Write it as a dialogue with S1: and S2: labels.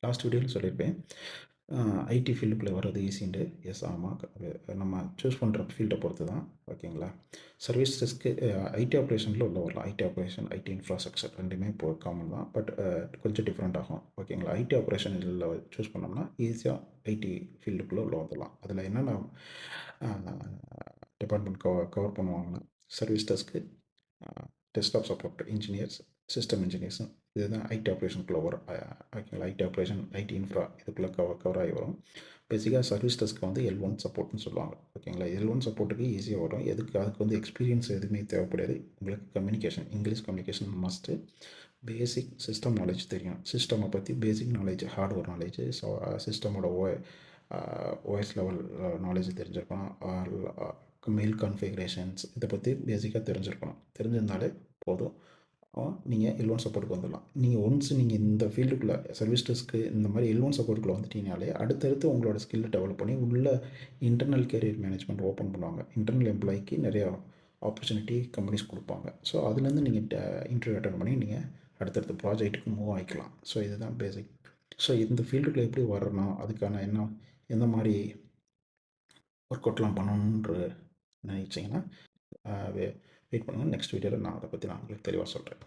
S1: Last வீடியோவில் சொல்லியிருப்பேன். ID ஃபீல்டுக்குள்ளே வர்றது ஈஸின்ட்டு. எஸ், ஆமாம். நம்ம சூஸ் பண்ணுற ஃபீல்டை பொறுத்து தான். ஓகேங்களா? சர்வீஸ் டெஸ்க்கு ஐடி ஆப்ரேஷனில் உள்ள வரலாம். ஐடி ஆப்ரேஷன், ஐடி இன்ஃப்ராஸ்ட்ரக்சர் ரெண்டுமே இப்போ காமன் தான். பட் கொஞ்சம் டிஃப்ரெண்ட் ஆகும். ஓகேங்களா? ஐடி ஆப்ரேஷனில் சூஸ் பண்ணோம்னா ஈஸியாக ஐடி ஃபீல்டுக்குள்ளே உள்ள வந்துடலாம். அதில் என்னென்ன டிபார்ட்மெண்ட் கவர் பண்ணுவாங்கன்னா, service desk, desktop support engineers, system engineers, இதுதான் ஐடி ஆப்ரேஷனுக்குள்ளே வரும். ஓகேங்களா? ஐடி ஆப்ரேஷன், ஐடி இன்ஃப்ரா இதுக்குள்ளே கவர் ஆகி வரும். பேசிக்காக சர்வீஸ் டெஸ்க்கு வந்து L1 சப்போர்ட்னு சொல்லுவாங்க. ஓகேங்களா? L1 சப்போர்ட்டுக்கு ஈஸியாக வரும். அதுக்கு வந்து எக்ஸ்பீரியன்ஸ் எதுவுமே தேவைப்படாது. உங்களுக்கு communication, English communication must. Basic system knowledge தெரியும். சிஸ்டமை பற்றி பேசிக் நாலேஜ், ஹார்ட்வேர் நாலேஜ், சிஸ்டமோட ஓஎஸ் லெவல் நாலேஜ் தெரிஞ்சிருக்கணும். மெயில் கான்ஃபிகரேஷன்ஸ் இதை பற்றி பேசிக்காக தெரிஞ்சிருக்கணும். தெரிஞ்சிருந்தாலே போதும், நீங்கள் L1 சப்போர்ட்டுக்கு வந்துடலாம். நீங்கள் நீங்கள் இந்த ஃபீல்டுக்குள்ளே சர்வீஸ் டெஸ்க்கு இந்த மாதிரி L1 சப்போர்ட்டுக்குள்ளே வந்துட்டீங்கனாலே அடுத்தடுத்து உங்களோட ஸ்கில்லை டெவலப் பண்ணி உள்ள இன்டர்னல் கேரியர் மேனேஜ்மெண்ட் ஓப்பன் பண்ணுவாங்க. இன்டர்னல் எம்ப்ளாய்க்கு நிறையா ஆப்பர்ச்சுனிட்டி கம்பெனிஸ் கொடுப்பாங்க. ஸோ அதுலேருந்து நீங்கள் இன்டர்வியூ அட்டன் பண்ணி நீங்கள் அடுத்தடுத்த ப்ராஜெக்ட்டுக்கு மூவ் ஆகிக்கலாம். ஸோ இதுதான் பேசிக். ஸோ இந்த ஃபீல்டுக்குள்ளே எப்படி வரணும், அதுக்கான எந்த மாதிரி ஒர்க் அவுட்லாம் பண்ணணுன்ற நினச்சிங்கன்னா வெயிட் பண்ணுங்கள். நெக்ஸ்ட் வீடியோவில் நான் அதை பற்றி உங்களுக்கு தெளிவாக சொல்கிறேன்.